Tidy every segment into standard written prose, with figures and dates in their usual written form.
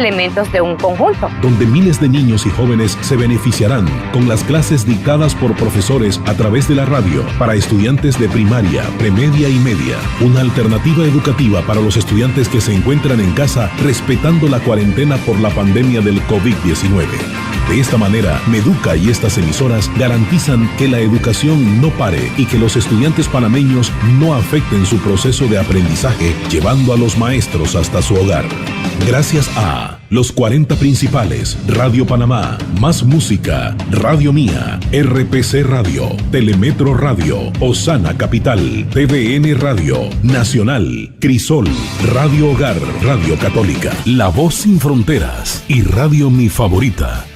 elementos de un conjunto, donde miles de niños y jóvenes se beneficiarán con las clases dictadas por profesores a través de la radio para estudiantes de primaria, premedia y media. Una alternativa educativa para los estudiantes que se encuentran en casa respetando la cuarentena por la pandemia del COVID-19. De esta manera, Meduca y estas emisoras garantizan que la educación no pare y que los estudiantes panameños no afecten su proceso de aprendizaje, llevando a los maestros hasta su hogar. Gracias a los 40 principales, Radio Panamá, Más Música, Radio Mía, RPC Radio, Telemetro Radio, Osana Capital, TVN Radio, Nacional, Crisol, Radio Hogar, Radio Católica, La Voz Sin Fronteras y Radio Mi Favorita.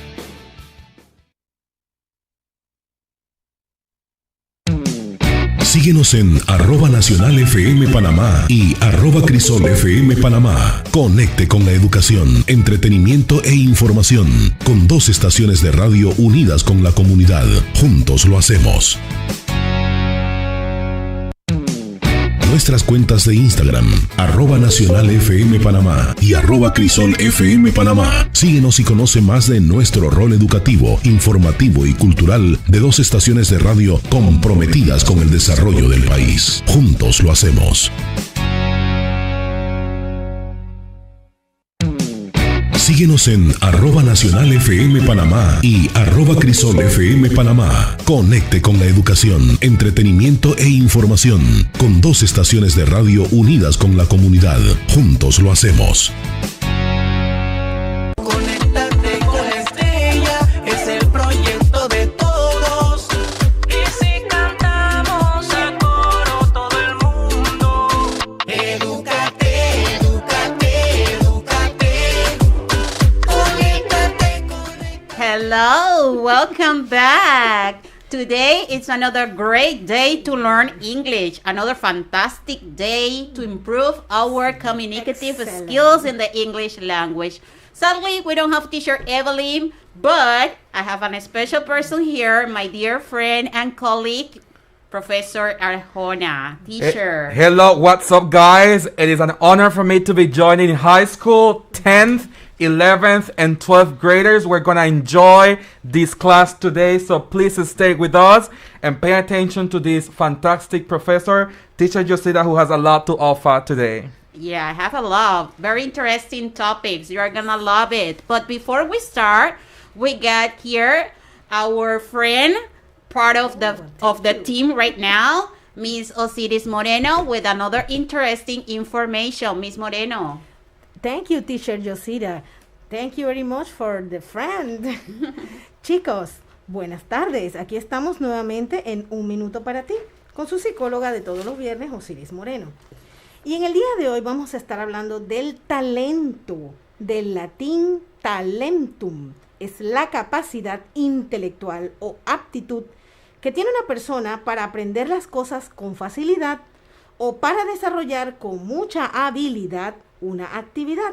Síguenos en @NacionalFM Panamá y @CrisolFM Panamá. Conecte con la educación, entretenimiento e información, con 2 estaciones de radio unidas con la comunidad. Juntos lo hacemos. Nuestras cuentas de Instagram, @NacionalFM Panamá y @CrisolFM Panamá. Síguenos y conoce más de nuestro rol educativo, informativo y cultural de 2 estaciones de radio comprometidas con el desarrollo del país. Juntos lo hacemos. Síguenos en @NacionalFM Panamá y @CrisolFM Panamá. Conecte con la educación, entretenimiento e información, con 2 estaciones de radio unidas con la comunidad. Juntos lo hacemos. Conéctate con Estrella, es el proyecto de todos. Y si cantamos a coro todo el mundo, edúcate, edúcate, edúcate. Conéctate, conéctate. Hello, welcome back. Today it's another great day to learn English, another fantastic day to improve our communicative skills in the English language. Sadly, we don't have teacher Evelyn, but I have a special person here, my dear friend and colleague, Professor Arjona, teacher. Hello, what's up, guys? It is an honor for me to be joining high school 10th, 11th, and 12th graders. We're going to enjoy this class today, so please stay with us and pay attention to this fantastic professor, Teacher Josida, who has a lot to offer today. Yeah, I have a lot. Very interesting topics. You are going to love it. But before we start, we got here our friend, part of the team right now, Miss Osiris Moreno, with another interesting information. Miss Moreno. Thank you, Teacher Josida. Thank you very much for the friend. Chicos, buenas tardes. Aquí estamos nuevamente en Un Minuto para Ti, con su psicóloga de todos los viernes, Osiris Moreno. Y en el día de hoy vamos a estar hablando del talento, del latín talentum. Es la capacidad intelectual o aptitud que tiene una persona para aprender las cosas con facilidad o para desarrollar con mucha habilidad una actividad.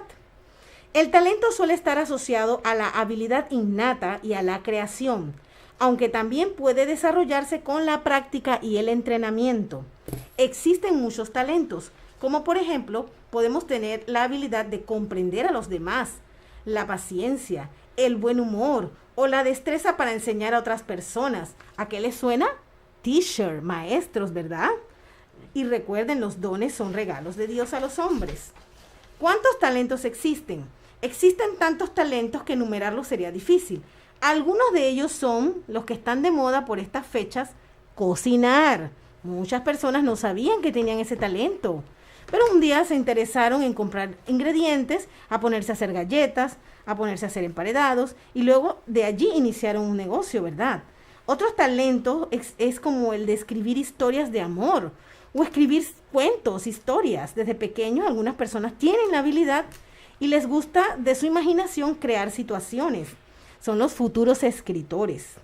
El talento suele estar asociado a la habilidad innata y a la creación, aunque también puede desarrollarse con la práctica y el entrenamiento. Existen muchos talentos, como por ejemplo, podemos tener la habilidad de comprender a los demás, la paciencia, el buen humor o la destreza para enseñar a otras personas. ¿A qué les suena? Teacher, maestros, ¿verdad? Y recuerden, los dones son regalos de Dios a los hombres. ¿Cuántos talentos existen? Existen tantos talentos que enumerarlos sería difícil. Algunos de ellos son los que están de moda por estas fechas: cocinar. Muchas personas no sabían que tenían ese talento, pero un día se interesaron en comprar ingredientes, a ponerse a hacer galletas, a ponerse a hacer emparedados, y luego de allí iniciaron un negocio, ¿verdad? Otros talentos es como el de escribir historias de amor o escribir cuentos, historias. Desde pequeños algunas personas tienen la habilidad y les gusta de su imaginación crear situaciones. Son los futuros escritores.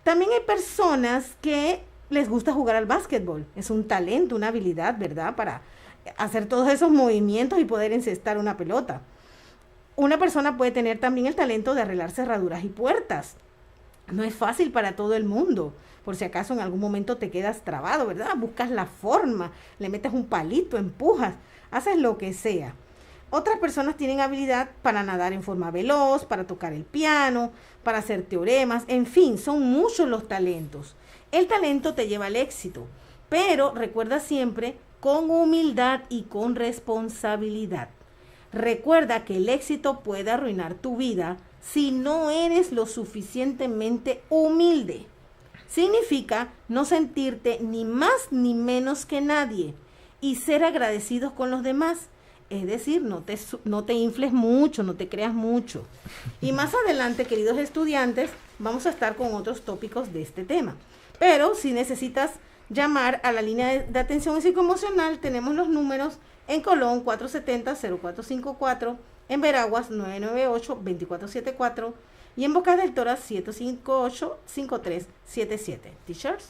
También hay personas que les gusta jugar al básquetbol. Es un talento, una habilidad, ¿verdad? Para hacer todos esos movimientos y poder encestar una pelota. Una persona puede tener también el talento de arreglar cerraduras y puertas. No es fácil para todo el mundo. Por si acaso en algún momento te quedas trabado, ¿verdad? Buscas la forma, le metes un palito, empujas, haces lo que sea. Otras personas tienen habilidad para nadar en forma veloz, para tocar el piano, para hacer teoremas, en fin, son muchos los talentos. El talento te lleva al éxito, pero recuerda siempre con humildad y con responsabilidad. Recuerda que el éxito puede arruinar tu vida si no eres lo suficientemente humilde. Significa no sentirte ni más ni menos que nadie y ser agradecidos con los demás. Es decir, no te infles mucho, no te creas mucho. Y más adelante, queridos estudiantes, vamos a estar con otros tópicos de este tema. Pero si necesitas llamar a la línea de atención psicoemocional, tenemos los números en Colón 470-0454, en Veraguas 998-2474 y en Bocas del Toro 758-5377. Teachers?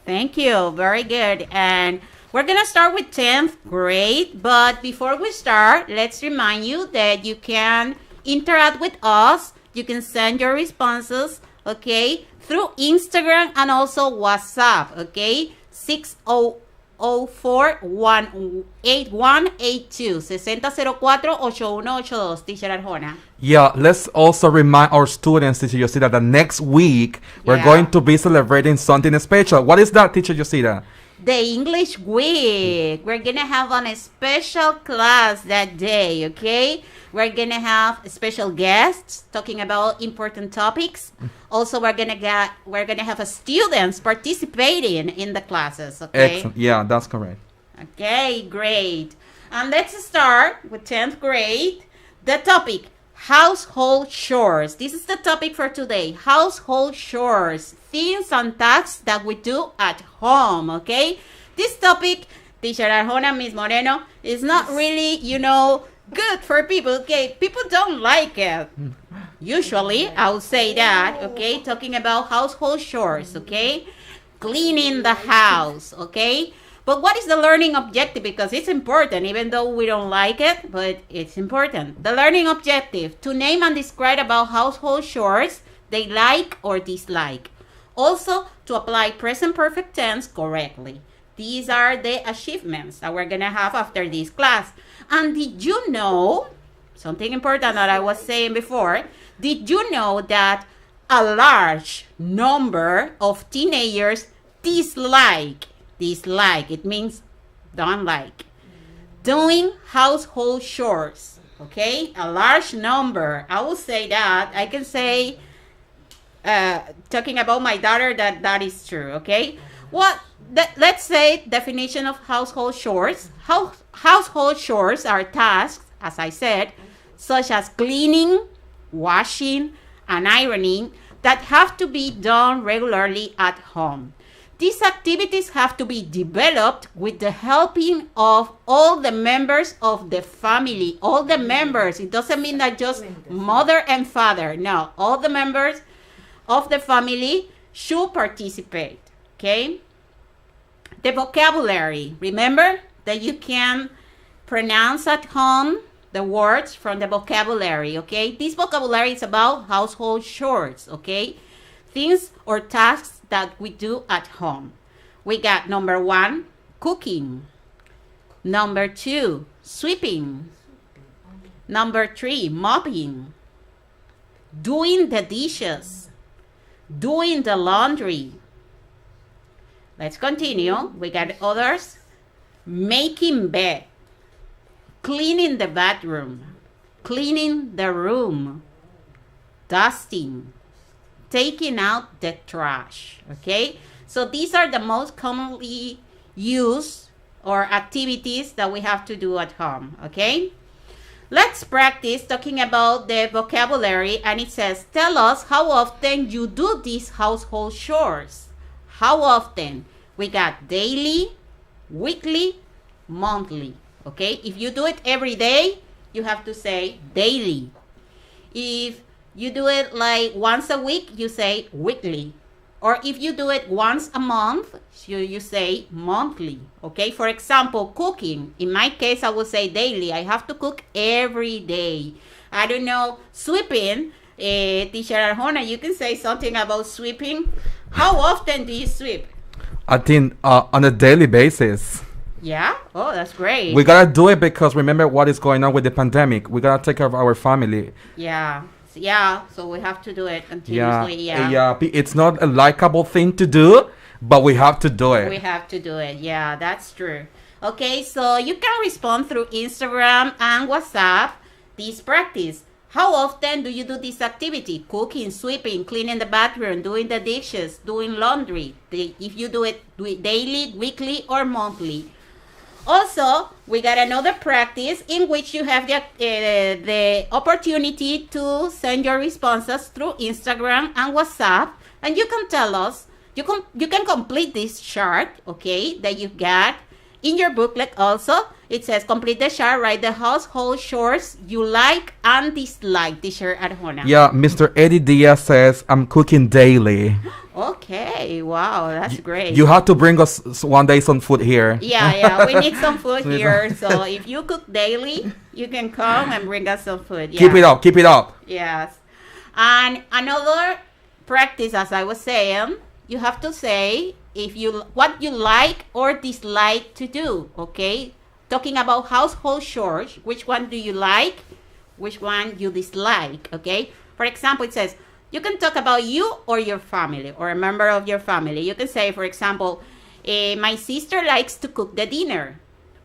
Thank you. Very good. And we're going to start with 10th grade. But before we start, let's remind you that you can interact with us. You can send your responses, okay, through Instagram and also WhatsApp, okay? 604-18182. 6004-8182. Teacher Arjona. Yeah, let's also remind our students, Teacher Yosida, that next week we're Yeah. going to be celebrating something special. What is that, Teacher Yosida? The English week. We're gonna have a special class that day, okay? We're gonna have special guests talking about important topics. Also, we're gonna have a students participating in the classes, okay? Excellent. Yeah, that's correct. Okay, great. And let's start with 10th grade. The topic, household chores. This is the topic for today. Household chores. Things and tasks that we do at home, okay? This topic, Teacher Arjona, Miss Moreno, is not really, good for people, okay? People don't like it. Usually, I would say that, okay? Talking about household chores, okay? Cleaning the house, okay? But what is the learning objective? Because it's important, even though we don't like it, but it's important. The learning objective, to name and describe about household chores they like or dislike. Also, to apply present perfect tense correctly. These are the achievements that we're going to have after this class. And did you know, something important that I was saying before, did you know that a large number of teenagers dislike, it means don't like, doing household chores, okay? A large number. I will say that. I can say, talking about my daughter, that is true, okay? Let's say definition of household chores. Household chores are tasks, as I said, such as cleaning, washing, and ironing that have to be done regularly at home. These activities have to be developed with the helping of all the members of the family. All the members. It doesn't mean that just mother and father. No, all the members of the family should participate. Okay? The vocabulary. Remember that you can pronounce at home the words from the vocabulary. Okay? This vocabulary is about household chores. Okay? Things or tasks that we do at home. We got number 1, cooking. Number 2, sweeping. Number 3, mopping. Doing the dishes. Doing the laundry. Let's continue. We got others. Making bed. Cleaning the bathroom. Cleaning the room. Dusting. Taking out the trash. Okay? So these are the most commonly used or activities that we have to do at home. Okay? Let's practice talking about the vocabulary, and it says, tell us how often you do these household chores. How often? We got daily, weekly, monthly. Okay? If you do it every day, you have to say daily. If you do it like once a week, you say weekly. Or if you do it once a month, you say monthly. Okay? For example, cooking. In my case, I would say daily. I have to cook every day. I don't know, sweeping. Teacher Arjona, you can say something about sweeping. How often do you sweep? I think on a daily basis. Yeah? Oh, that's great. We gotta do it because remember what is going on with the pandemic. We gotta take care of our family. Yeah. Yeah, so we have to do it continuously. It's not a likable thing to do, but we have to do it. We have to do it. Yeah, that's true. Okay, so you can respond through Instagram and WhatsApp this practice. How often do you do this activity? Cooking, sweeping, cleaning the bathroom, doing the dishes, doing laundry. If you do it daily, weekly, or monthly. Also, we got another practice in which you have the opportunity to send your responses through Instagram and WhatsApp, and you can tell us, you can complete this chart, okay, that you got in your booklet also. It says complete the chart, write the household chores you like and dislike. Teacher Arjona. Yeah, Mr. Eddie Diaz says, I'm cooking daily. Okay, wow, that's great. You have to bring us one day some food here. Yeah, we need some food here. So if you cook daily, you can come and bring us some food. Yeah. Keep it up. Yes. And another practice, as I was saying, you have to say what you like or dislike to do, okay? Talking about household chores, which one do you like, which one you dislike, okay? For example, it says, you can talk about you or your family or a member of your family. You can say, for example, my sister likes to cook the dinner,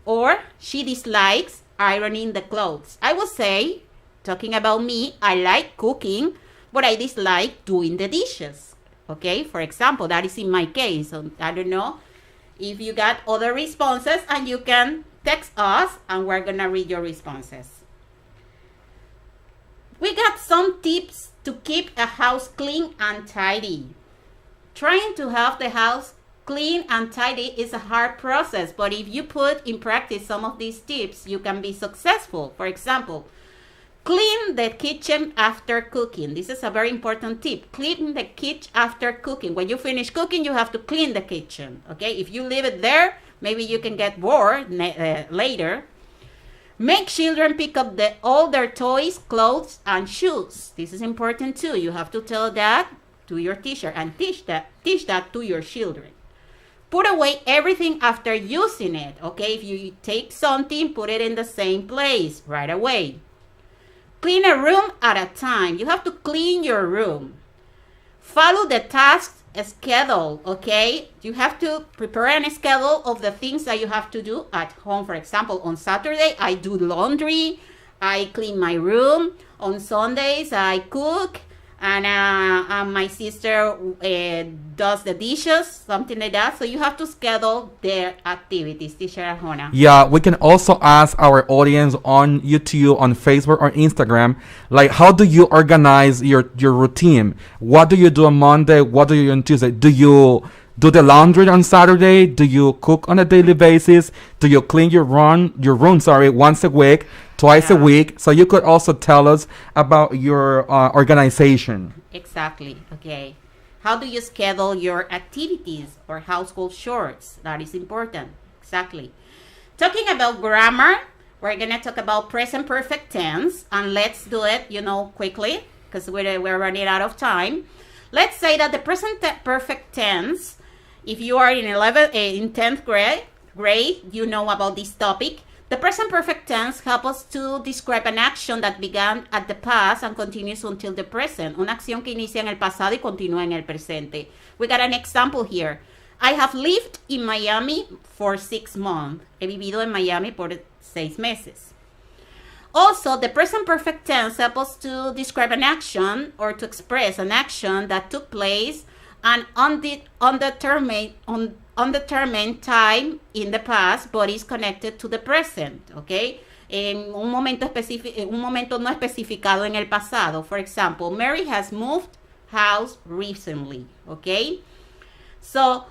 or she dislikes ironing the clothes. I will say, talking about me, I like cooking, but I dislike doing the dishes. Okay, for example, that is in my case. So I don't know if you got other responses, and you can text us and we're gonna read your responses. We got some tips to keep a house clean and tidy. Trying to have the house clean and tidy is a hard process, but if you put in practice some of these tips, you can be successful. For example, clean the kitchen after cooking. This is a very important tip. Clean the kitchen after cooking. When you finish cooking, you have to clean the kitchen. Okay, if you leave it there, maybe you can get bored later. Make children pick up all their toys, clothes, and shoes. This is important too. You have to tell that to your teacher and teach that to your children. Put away everything after using it. Okay, if you take something, put it in the same place right away. Clean a room at a time. You have to clean your room. Follow the task schedule, okay? You have to prepare a schedule of the things that you have to do at home. For example, on Saturday, I do laundry, I clean my room. On Sundays, I cook, and my sister does the dishes, something like that. So you have to schedule their activities, Teacher Arjona. Yeah, we can also ask our audience on YouTube, on Facebook, or Instagram, like, how do you organize your routine? What do you do on Monday? What do you do on Tuesday? Do you do the laundry on Saturday? Do you cook on a daily basis? Do you clean your room, once a week, twice a week? So you could also tell us about your organization. Exactly. Okay. How do you schedule your activities or household chores? That is important. Exactly. Talking about grammar, we're going to talk about present perfect tense, and let's do it, quickly, because we're running out of time. Let's say that the present perfect tense, if you are in 10th grade, you know about this topic. The present perfect tense helps us to describe an action that began at the past and continues until the present. Una acción que inicia en el pasado y continúa en el presente. We got an example here. I have lived in Miami for 6 months. He vivido en Miami por 6 meses. Also, the present perfect tense helps us to describe an action or to express an action that took place and undetermined time in the past, but is connected to the present, okay? En un momento no especificado en el pasado. For example, Mary has moved house recently, okay? So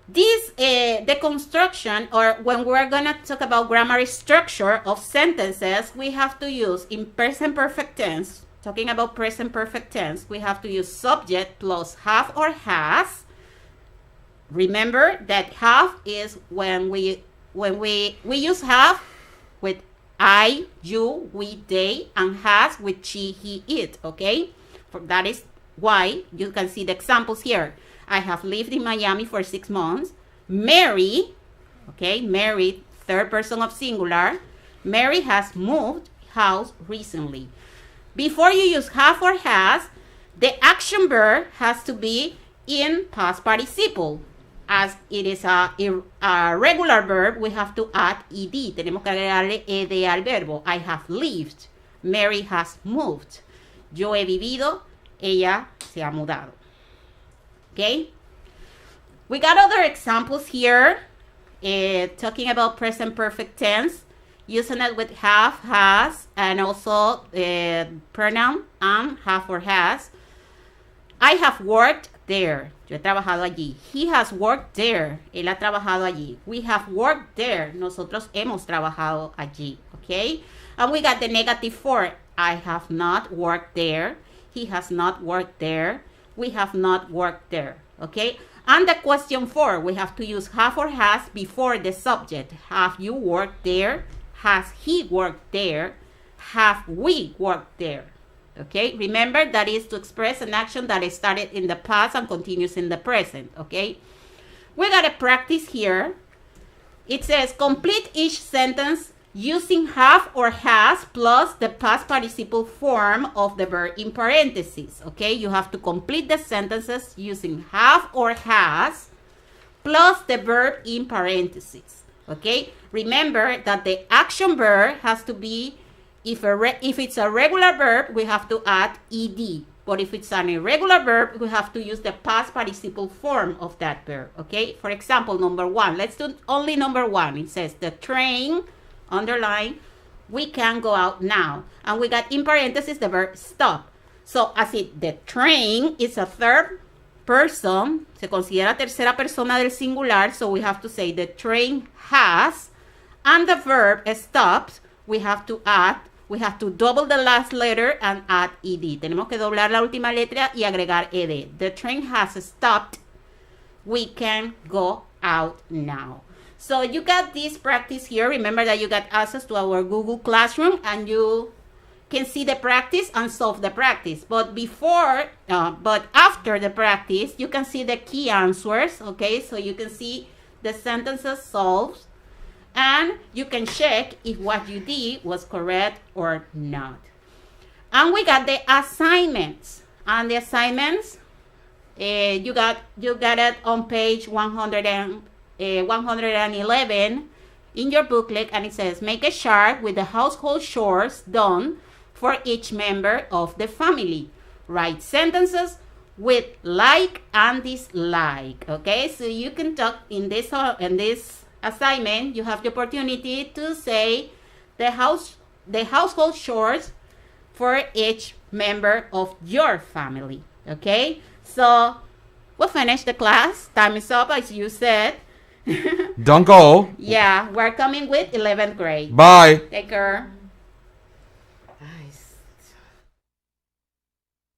this, the construction, or when we're gonna talk about grammar structure of sentences, we have to use in present perfect tense. Talking about present perfect tense, we have to use subject plus have or has. Remember that have is when we use have with I, you, we, they, and has with she, he, it, okay? That is why you can see the examples here. I have lived in Miami for 6 months. Mary Okay, married, third person of singular. Mary has moved house recently. Before you use have or has, the action verb has to be in past participle. As it is a regular verb, we have to add ed. Tenemos que agregarle ed al verbo. I have lived. Mary has moved. Yo he vivido. Ella se ha mudado. Okay? We got other examples here. Talking about present perfect tense. Using it with have, has, and also pronoun am, have or has. I have worked there. Yo he trabajado allí. He has worked there. Él ha trabajado allí. We have worked there. Nosotros hemos trabajado allí. Okay? And we got the negative form. I have not worked there. He has not worked there. We have not worked there. Okay? And the question form, we have to use have or has before the subject. Have you worked there? Has he worked there? Have we worked there? Okay, remember that is to express an action that is started in the past and continues in the present. Okay, we got a practice here. It says complete each sentence using have or has plus the past participle form of the verb in parentheses. Okay, you have to complete the sentences using have or has plus the verb in parentheses. Okay, remember that the action verb has to be, if it's a regular verb, we have to add ed. But if it's an irregular verb, we have to use the past participle form of that verb. Okay, for example, number one. Let's do only number one. It says the train, underline, we can go out now. And we got in parentheses the verb stop. So as the train is a third person, se considera tercera persona del singular, so we have to say the train has, and the verb stops, we have to double the last letter and add ed. Tenemos que doblar la última letra y agregar ed. The train has stopped. We can go out now. So you got this practice here. Remember that you got access to our Google Classroom and you can see the practice and solve the practice. But after the practice, you can see the key answers. Okay, so you can see the sentences solved. And you can check if what you did was correct or not. And we got the assignments. And the assignments, you got it on page 111 in your booklet. And it says, make a chart with the household chores done for each member of the family. Write sentences with like and dislike. Okay, so you can talk in this assignment, you have the opportunity to say the household chores for each member of your family. Okay, so we'll finish the class. Time is up, as you said. Don't go. Yeah, we're coming with 11th grade. Bye. Take care.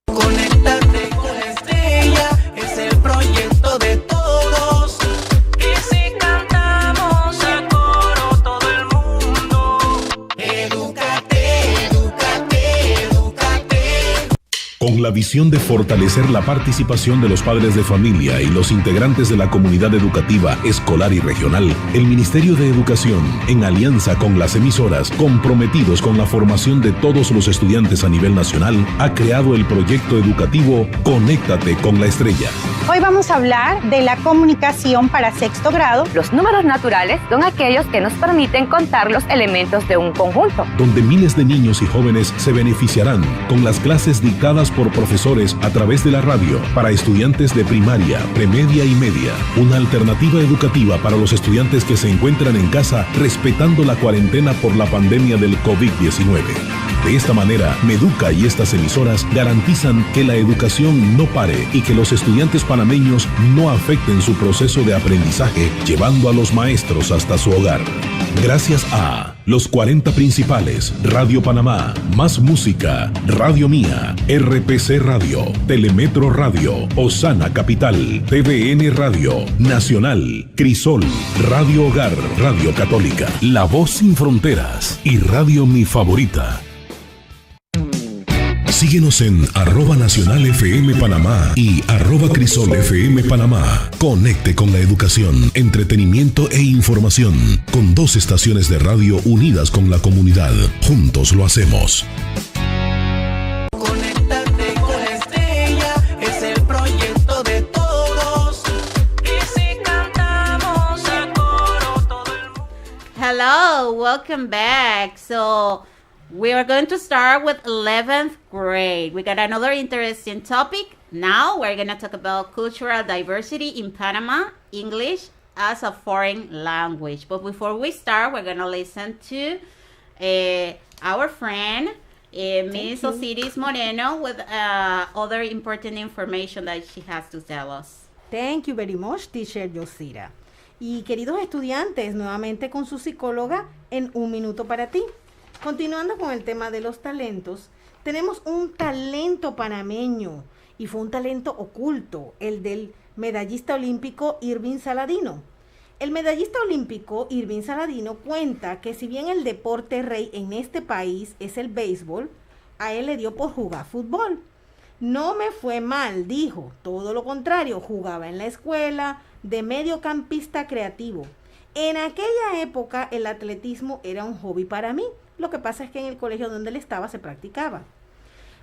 Conéctate con Estrella, es el proyecto de todos. Y si cantamos a coro todo el mundo, edúcate, edúcate, edúcate. Con la visión de fortalecer la participación de los padres de familia y los integrantes de la comunidad educativa, escolar y regional, el Ministerio de Educación, en alianza con las emisoras comprometidos con la formación de todos los estudiantes a nivel nacional, ha creado el proyecto educativo Conéctate con la Estrella. Hoy vamos a hablar de la comunicación para sexto grado. Los números naturales son aquellos que nos permiten contar los elementos de un conjunto. Donde miles de niños y jóvenes se beneficiarán con las clases dictadas por profesores a través de la radio para estudiantes de primaria, premedia y media. Una alternativa educativa para los estudiantes que se encuentran en casa respetando la cuarentena por la pandemia del COVID-19. De esta manera, Meduca y estas emisoras garantizan que la educación no pare y que los estudiantes panameños no afecten su proceso de aprendizaje, llevando a los maestros hasta su hogar. Gracias a los 40 principales, Radio Panamá, Más Música, Radio Mía, RPC Radio, Telemetro Radio, Osana Capital, TVN Radio, Nacional, Crisol, Radio Hogar, Radio Católica, La Voz Sin Fronteras y Radio Mi Favorita. Síguenos en @nacionalfm Panamá y @crisolfm Panamá. Conecte con la educación, entretenimiento e información. Con 2 estaciones de radio unidas con la comunidad. Juntos lo hacemos. Conéctate con Estrella, es el proyecto de todos. Y si cantamos a coro todo el mundo. Hello, welcome back. So we are going to start with 11th grade. We got another interesting topic. Now we're going to talk about cultural diversity in Panama, English as a foreign language. But before we start, we're going to listen to our friend, Miss Osiris Moreno, with other important information that she has to tell us. Thank you very much, Teacher Yosira. Y queridos estudiantes, nuevamente con su psicóloga en un minuto para ti. Continuando con el tema de los talentos, tenemos un talento panameño y fue un talento oculto, el del medallista olímpico Irving Saladino. El medallista olímpico Irving Saladino cuenta que si bien el deporte rey en este país es el béisbol, a él le dio por jugar fútbol. No me fue mal, dijo, todo lo contrario, jugaba en la escuela de mediocampista creativo. En aquella época el atletismo era un hobby para mí. Lo que pasa es que en el colegio donde él estaba se practicaba.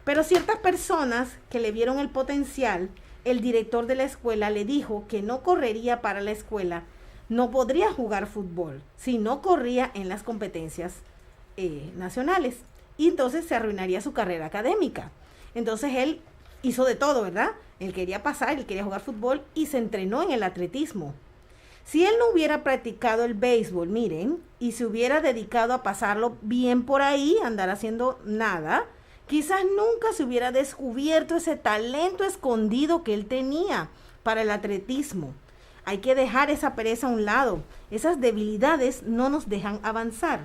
Pero ciertas personas que le vieron el potencial, el director de la escuela le dijo que no correría para la escuela, no podría jugar fútbol si no corría en las competencias nacionales. Y entonces se arruinaría su carrera académica. Entonces él hizo de todo, ¿verdad? Él quería pasar, él quería jugar fútbol y se entrenó en el atletismo. Si él no hubiera practicado el béisbol, miren, y se hubiera dedicado a pasarlo bien por ahí, andar haciendo nada, quizás nunca se hubiera descubierto ese talento escondido que él tenía para el atletismo. Hay que dejar esa pereza a un lado. Esas debilidades no nos dejan avanzar.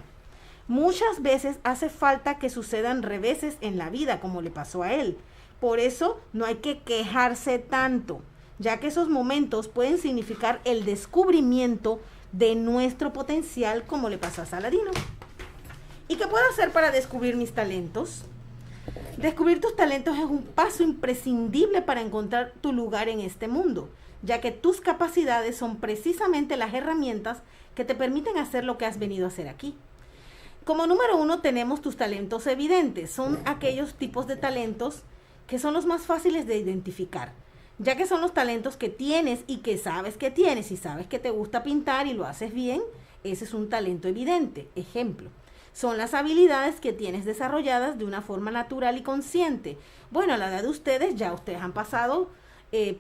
Muchas veces hace falta que sucedan reveses en la vida, como le pasó a él. Por eso no hay que quejarse tanto, ya que esos momentos pueden significar el descubrimiento de nuestro potencial, como le pasó a Saladino. ¿Y qué puedo hacer para descubrir mis talentos? Descubrir tus talentos es un paso imprescindible para encontrar tu lugar en este mundo, ya que tus capacidades son precisamente las herramientas que te permiten hacer lo que has venido a hacer aquí. Como número 1 tenemos tus talentos evidentes. Son aquellos tipos de talentos que son los más fáciles de identificar, ya que son los talentos que tienes y que sabes que tienes. Si sabes que te gusta pintar y lo haces bien, ese es un talento evidente. Ejemplo, son las habilidades que tienes desarrolladas de una forma natural y consciente. Bueno, a la edad de ustedes, ya ustedes han pasado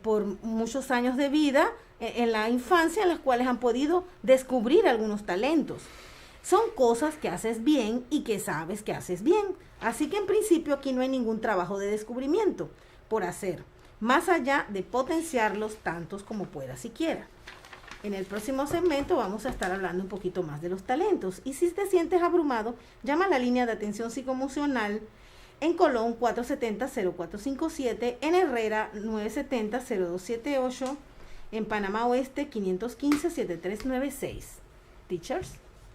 por muchos años de vida en la infancia en las cuales han podido descubrir algunos talentos. Son cosas que haces bien y que sabes que haces bien. Así que en principio aquí no hay ningún trabajo de descubrimiento por hacer, más allá de potenciarlos tantos como pueda siquiera. En el próximo segmento vamos a estar hablando un poquito más de los talentos. Y si te sientes abrumado, llama a la línea de atención psicoemocional en Colón 470-0457, en Herrera 970-0278, en Panamá Oeste 515-7396. Teachers?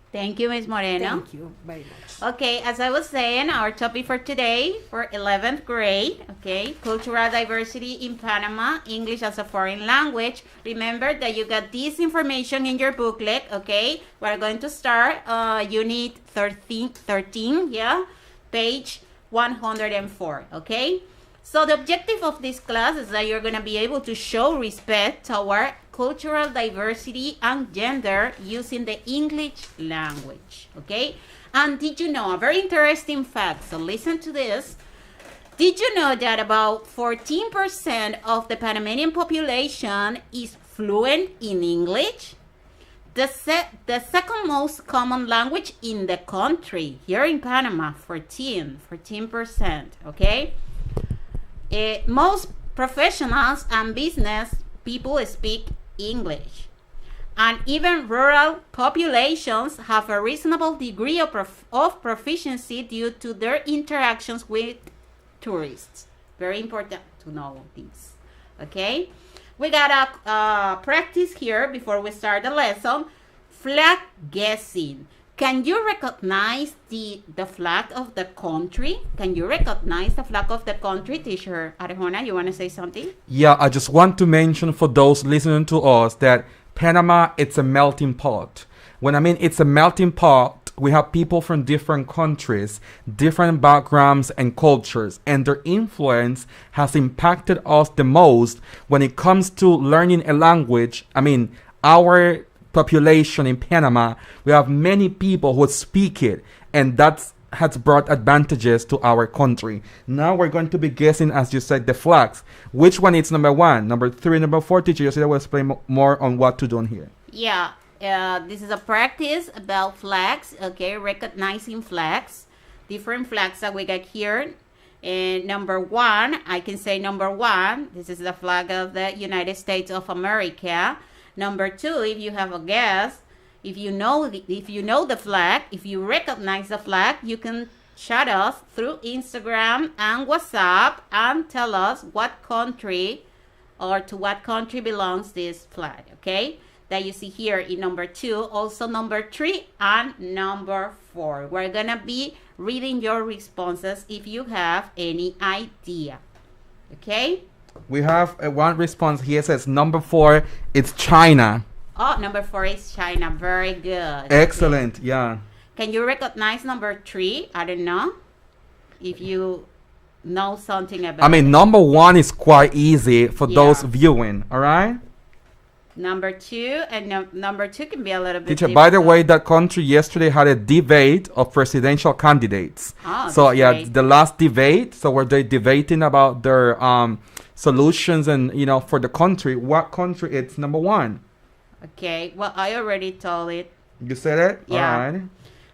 Thank you, Ms. Moreno. Thank you very much. Okay, as I was saying, our topic for today, for 11th grade, okay, cultural diversity in Panama, English as a foreign language. Remember that you got this information in your booklet, okay? We're going to start unit 13, yeah, page 104, okay? So the objective of this class is that you're going to be able to show respect toward cultural diversity and gender using the English language, okay? And did you know a very interesting fact? So listen to this. Did you know that about 14% of the Panamanian population is fluent in English? The second most common language in the country, here in Panama, 14%, okay? Most professionals and business people speak English. And even rural populations have a reasonable degree of proficiency due to their interactions with tourists. Very important to know this, okay? We got a practice here before we start the lesson. Flag guessing. Can you recognize the flag of the country? Can you recognize the flag of the country, teacher Arjona? You want to say something? Yeah, I just want to mention for those listening to us that Panama, it's a melting pot. When I mean it's a melting pot, we have people from different countries, different backgrounds and cultures, and their influence has impacted us the most when it comes to learning a language. I mean, our population in Panama, we have many people who speak it, and that has brought advantages to our country. Now we're going to be guessing, as you said, the flags. Which one is number 1, number 3, number 4? Teacher, you said I will explain more on what to do here. Yeah, this is a practice about flags, okay, recognizing flags, different flags that we got here. And number 1, I can say number 1, this is the flag of the United States of America. Number 2, if you have a guess, if you know the flag, if you recognize the flag, you can chat us through Instagram and WhatsApp and tell us what country or to what country belongs this flag, okay? That you see here in number 2, also number 3 and number 4. We're gonna be reading your responses if you have any idea, okay? We have one response here. Says number 4, it's China. Oh, number 4 is China. Very good. Excellent. Okay. Yeah. Can you recognize number 3? I don't know if you know something about I mean, number 1 is quite easy for those viewing. All right. Number 2 and number 2 can be a little bit Teacher, by the way, that country yesterday had a debate of presidential candidates. Oh, so yeah, great. the last debate. So were they debating about their solutions and for the country? What country it's number 1? Okay. Well, I already told it. You said it. Yeah. All right.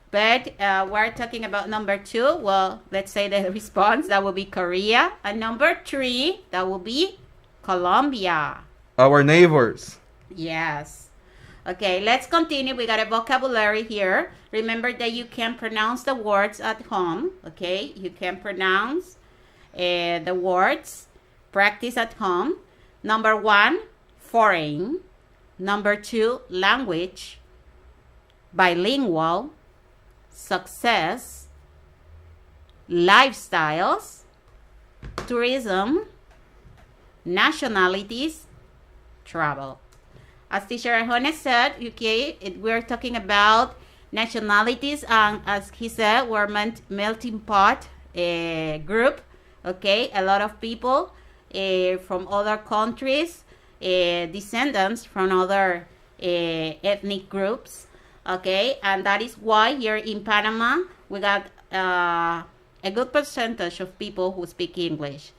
But we're talking about number 2. Well, let's say the response that will be Korea, and number 3 that will be Colombia. Our neighbors. Yes. Okay, let's continue. We got a vocabulary here. Remember that you can pronounce the words at home. Okay, you can pronounce the words. Practice at home. Number 1, foreign. Number 2, language. Bilingual. Success. Lifestyles. Tourism. Nationalities. Travel. As teacher Arjona said, okay, we're talking about nationalities, and as he said, we're melting pot group, okay, a lot of people from other countries, descendants from other ethnic groups, okay, and that is why here in Panama, we got a good percentage of people who speak English.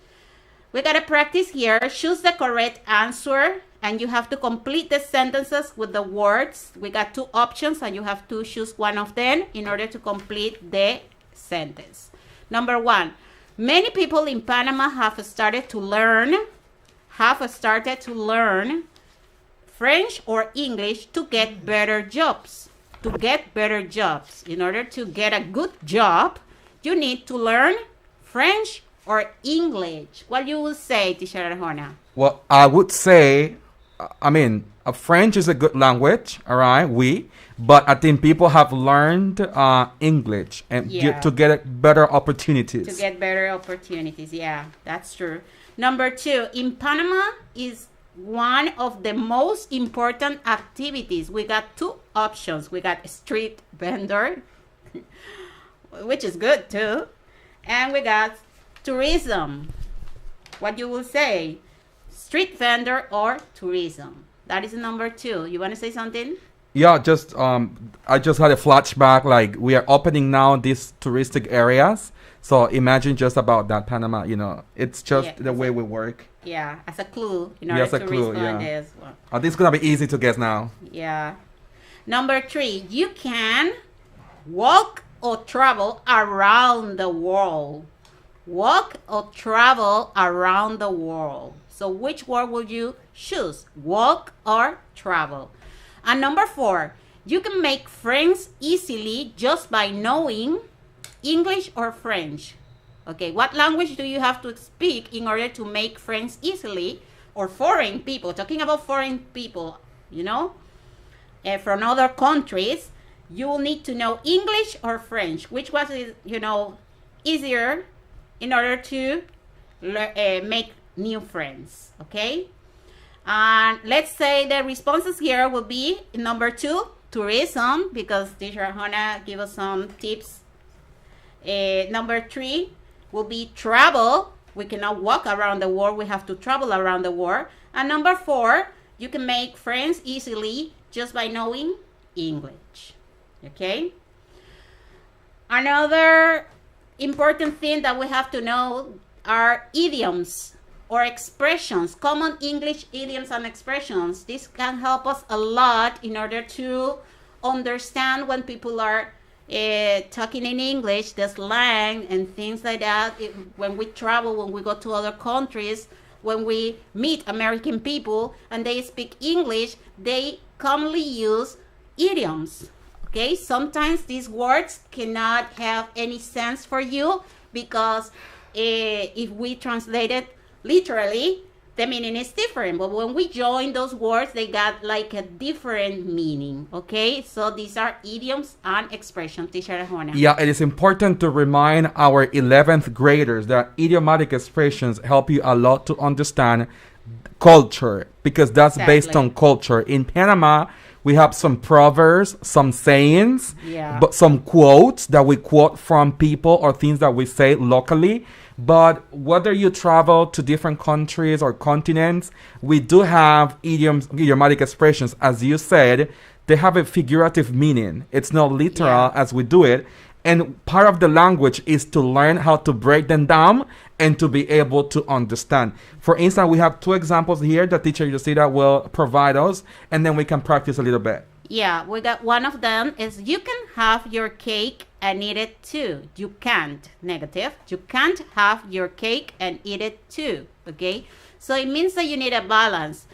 We got to practice here. Choose the correct answer, and you have to complete the sentences with the words. We got 2 options, and you have to choose one of them in order to complete the sentence. Number 1, many people in Panama have started to learn French or English to get better jobs. To get better jobs. In order to get a good job, you need to learn French or English. What you will say, teacher Arjona? Well, I would say, I mean, French is a good language, all right, but I think people have learned English and to get better opportunities. To get better opportunities, yeah, that's true. Number 2, in Panama is one of the most important activities. We got 2 options. We got street vendor, which is good too, and we got tourism. What you will say? Street vendor or tourism? That is number 2. You want to say something? Yeah, just I just had a flashback. Like, we are opening now these touristic areas. So imagine just about that, Panama. It's just the way we work. Yeah, as a clue in order to respond this one. I think it's gonna be easy to guess now. Yeah. Number 3, you can walk or travel around the world. Walk or travel around the world. So which word would you choose? Walk or travel? And number 4, you can make friends easily just by knowing English or French. Okay, what language do you have to speak in order to make friends easily? Or foreign people, talking about foreign people, from other countries. you will need to know English or French. Which was, easier in order to make new friends, okay? And let's say the responses here will be number 2, tourism, because teacher Hannah gave us some tips. Number 3 will be travel. We cannot walk around the world. We have to travel around the world. And number 4, you can make friends easily just by knowing English. Okay? Another important thing that we have to know are idioms or expressions, common English idioms and expressions. This can help us a lot in order to understand when people are talking in English, the slang and things like that. When we travel, when we go to other countries, when we meet American people and they speak English, they commonly use idioms. Okay, sometimes these words cannot have any sense for you because if we translate it literally, the meaning is different. But when we join those words, they got like a different meaning. Okay, so these are idioms and expressions. Teacher Juana. Yeah, it is important to remind our 11th graders that idiomatic expressions help you a lot to understand culture, because that's based on culture. In Panama, we have some proverbs, some sayings, but some quotes that we quote from people or things that we say locally. But whether you travel to different countries or continents, we do have idiomatic expressions. As you said, they have a figurative meaning. It's not literal as we do it. And part of the language is to learn how to break them down and to be able to understand. For instance, we have 2 examples here that teacher Yosida will provide us, and then we can practice a little bit. Yeah, we got one of them is you can have your cake and eat it too. You can't, negative. You can't have your cake and eat it too, okay? So it means that you need a balance.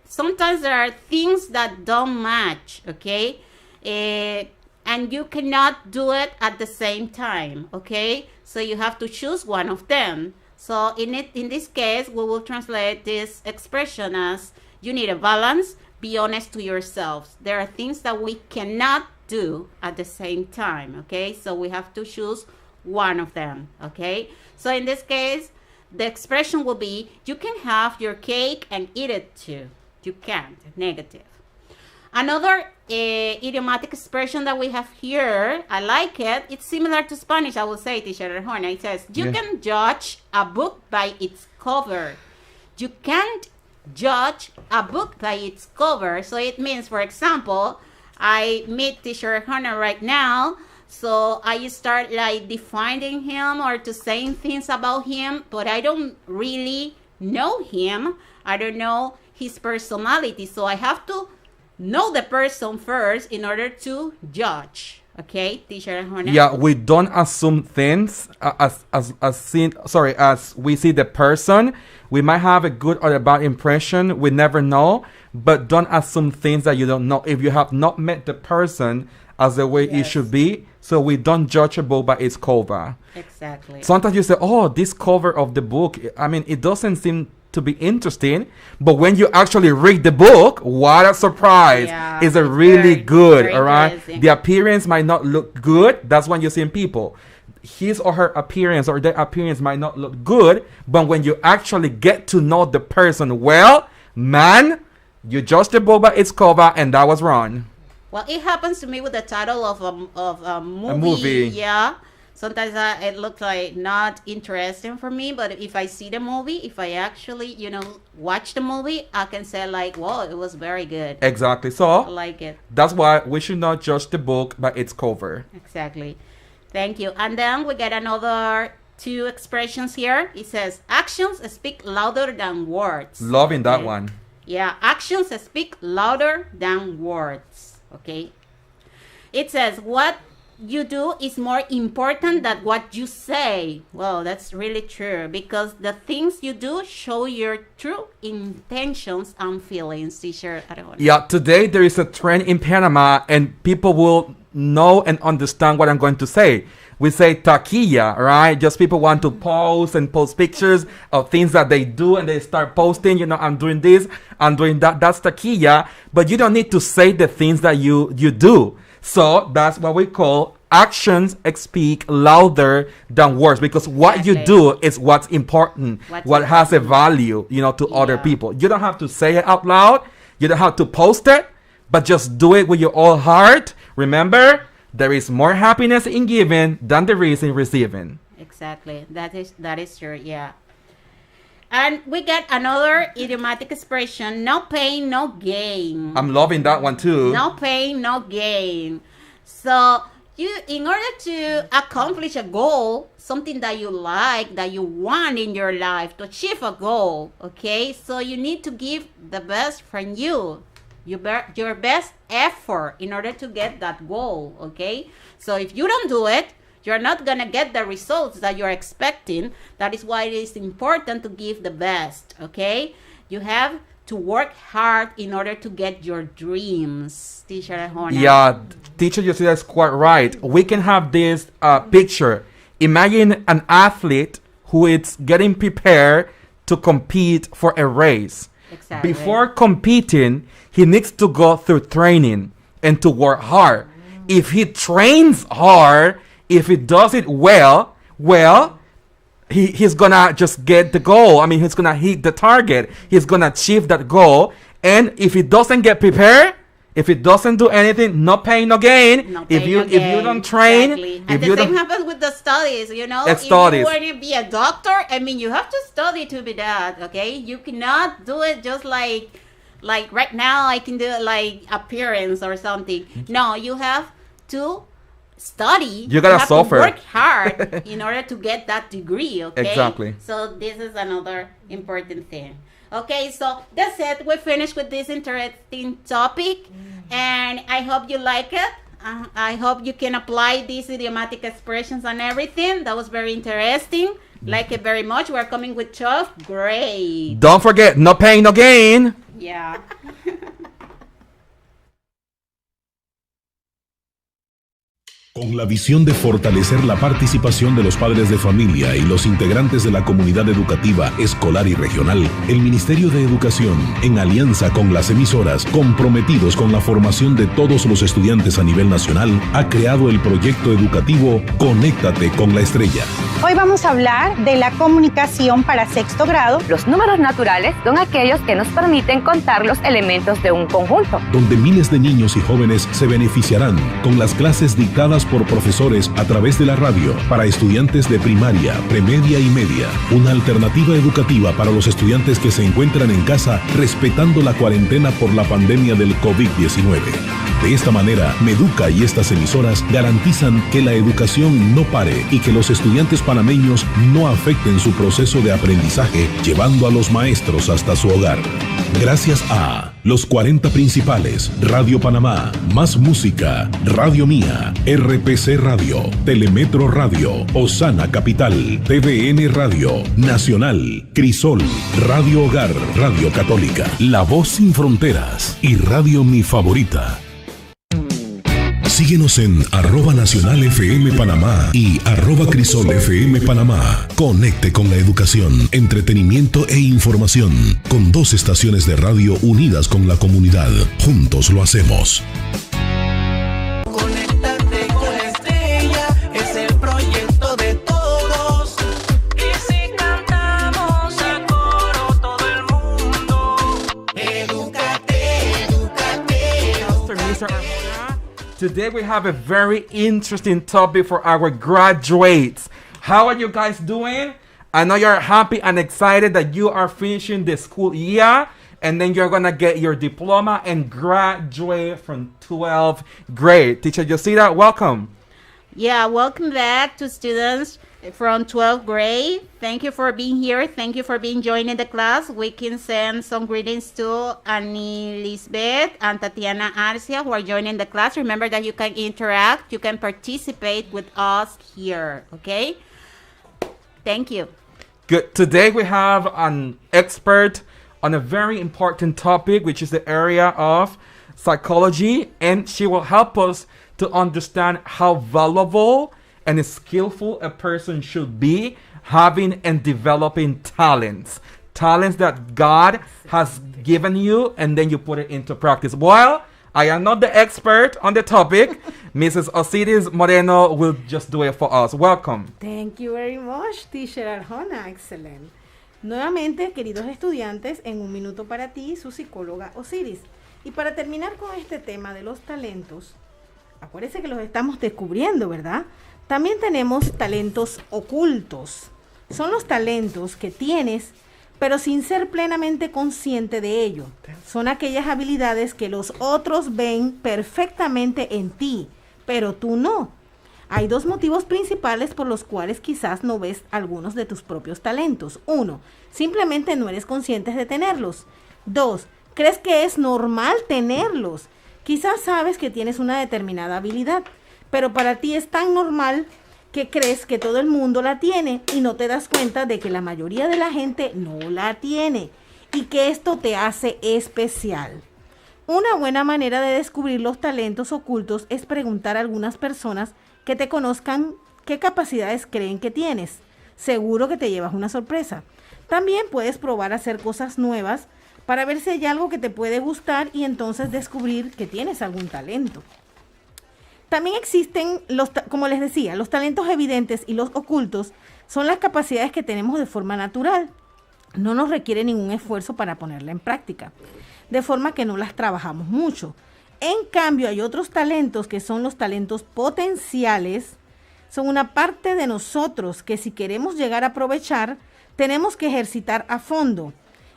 Sometimes there are things that don't match, okay? And you cannot do it at the same time, okay? So you have to choose one of them. So in this case, we will translate this expression as you need a balance. Be honest to yourselves. There are things that we cannot do at the same time, okay? So we have to choose one of them, okay? So in this case, the expression will be, you can have your cake and eat it too. You can't, negative. Another idiomatic expression that we have here, I like it. It's similar to Spanish, I will say, teacher Horna. It says, you can judge a book by its cover. You can't judge a book by its cover. So it means, for example, I meet teacher Hannah right now, so I start like defining him or to saying things about him, but I don't really know him. I don't know his personality, so I have to know the person first in order to judge. Okay, teacher Hannah? Yeah, we don't assume things as we see the person. We might have a good or a bad impression. We never know, but don't assume things that you don't know. If you have not met the person as the way it should be, so we don't judge a book by its cover. Exactly. Sometimes you say, oh, this cover of the book, I mean, it doesn't seem to be interesting, but when you actually read the book, what a surprise. Yeah, it's really good, very all right? interesting. The appearance might not look good. That's when you see people. His or her appearance or their appearance might not look good, but when you actually get to know the person well, man, you judged the book by its cover, and that was wrong. Well, it happens to me with the title of a movie. A movie. Yeah. Sometimes it looks like not interesting for me, but if I see the movie, if I actually, watch the movie, I can say like, whoa, it was very good. Exactly. So, I like it. That's why we should not judge the book by its cover. Exactly. Thank you. And then we get another 2 expressions here. It says, actions speak louder than words. Loving that one. Yeah, actions speak louder than words. Okay. It says, what you do is more important than what you say. Well, that's really true, because the things you do show your true intentions and feelings, teacher Aragona. Yeah, today there is a trend in Panama, and people will know and understand what I'm going to say. We say taquilla, right? Just people want to post and post pictures of things that they do, and they start posting, I'm doing this, I'm doing that. That's taquilla. But you don't need to say the things that you do. So that's what we call actions speak louder than words, because what you do is what's important, what has a value, to other people. You don't have to say it out loud. You don't have to post it, but just do it with your whole heart. Remember, there is more happiness in giving than there is in receiving. Exactly. That is true. Yeah. And we get another idiomatic expression: no pain, no gain. I'm loving that one too. No pain, no gain. So in order to accomplish a goal, something that you like, that you want in your life, to achieve a goal, okay? So you need to give the best from you. Your best effort in order to get that goal, okay? So if you don't do it, you're not gonna get the results that you're expecting. That is why it is important to give the best, okay? You have to work hard in order to get your dreams, Teacher Arjona. Yeah, Teacher, you see, that's quite right. We can have this picture. Imagine an athlete who is getting prepared to compete for a race. Exactly. Before competing, he needs to go through training and to work hard. If he trains hard, if he does it well, he's gonna just get the goal. I mean, he's gonna hit the target. He's gonna achieve that goal. And if he doesn't get prepared, if he doesn't do anything, no pain, no gain. No if pain, you no gain. don't train, exactly. if And you the same don't, happens with the studies, If studies. you want to be a doctor, I mean, you have to study to be that, okay? You cannot do it just like right now I can do it like appearance or something. No, you have to study. You gotta suffer. To work hard in order to get that degree, okay? Exactly. So this is another important thing. Okay, so that's it. We finished with this interesting topic, and I hope you like it. I hope you can apply these idiomatic expressions and everything. That was very interesting. Like it very much. We're coming with 12th grade. don't forget, no pain, no gain. Yeah. Con la visión de fortalecer la participación de los padres de familia y los integrantes de la comunidad educativa, escolar y regional, el Ministerio de Educación, en alianza con las emisoras comprometidos con la formación de todos los estudiantes a nivel nacional, ha creado el proyecto educativo Conéctate con la Estrella. Hoy vamos a hablar de la comunicación para sexto grado. Los números naturales son aquellos que nos permiten contar los elementos de un conjunto. Donde miles de niños y jóvenes se beneficiarán con las clases dictadas por profesores a través de la radio para estudiantes de primaria, premedia y media. Una alternativa educativa para los estudiantes que se encuentran en casa respetando la cuarentena por la pandemia del COVID-19. De esta manera, Meduca y estas emisoras garantizan que la educación no pare y que los estudiantes panameños no afecten su proceso de aprendizaje, llevando a los maestros hasta su hogar. Gracias a los 40 principales, Radio Panamá, Más Música, Radio Mía, RPC Radio, Telemetro Radio, Osana Capital, TVN Radio, Nacional, Crisol, Radio Hogar, Radio Católica, La Voz Sin Fronteras y Radio Mi Favorita. Síguenos en @NacionalFM Panamá y @CrisolFM Panamá. Conecte con la educación, entretenimiento e información. Con 2 estaciones de radio unidas con la comunidad. Juntos lo hacemos. Conéctate con la estrella, es el proyecto de todos. Y si cantamos a coro todo el mundo, edúcate, edúcate. Mr. Arjona, today we have a very interesting topic for our graduates. How are you guys doing? I know you're happy and excited that you are finishing the school year, and then you're gonna get your diploma and graduate from 12th grade. Teacher Yosita, welcome. Yeah, welcome back to students from 12th grade. Thank you for being here. Thank you for being joining the class. We can send some greetings to Annie Lisbeth and Tatiana Arcia who are joining the class. Remember that you can interact, you can participate with us here, okay? Thank you. Good. Today we have an expert on a very important topic, which is the area of psychology, and she will help us to understand how valuable and skillful a person should be having and developing talents that God has given you, and then you put it into practice. While I am not the expert on the topic, Mrs. Osiris Moreno will just do it for us. Welcome. Thank you very much, Teacher Arjona. Excellent. Nuevamente, queridos estudiantes, en un minuto para ti, su psicóloga Osiris. Y para terminar con este tema de los talentos, acuérdense que los estamos descubriendo, ¿verdad? También tenemos talentos ocultos. Son los talentos que tienes, pero sin ser plenamente consciente de ello. Son aquellas habilidades que los otros ven perfectamente en ti, pero tú no. Hay dos motivos principales por los cuales quizás no ves algunos de tus propios talentos. 1, simplemente no eres consciente de tenerlos. 2, crees que es normal tenerlos. Quizás sabes que tienes una determinada habilidad, pero para ti es tan normal que crees que todo el mundo la tiene y no te das cuenta de que la mayoría de la gente no la tiene y que esto te hace especial. Una buena manera de descubrir los talentos ocultos es preguntar a algunas personas que te conozcan qué capacidades creen que tienes. Seguro que te llevas una sorpresa. También puedes probar a hacer cosas nuevas para ver si hay algo que te puede gustar y entonces descubrir que tienes algún talento. También existen, como les decía, los talentos evidentes y los ocultos son las capacidades que tenemos de forma natural. No nos requiere ningún esfuerzo para ponerla en práctica, de forma que no las trabajamos mucho. En cambio, hay otros talentos que son los talentos potenciales. Son una parte de nosotros que si queremos llegar a aprovechar, tenemos que ejercitar a fondo.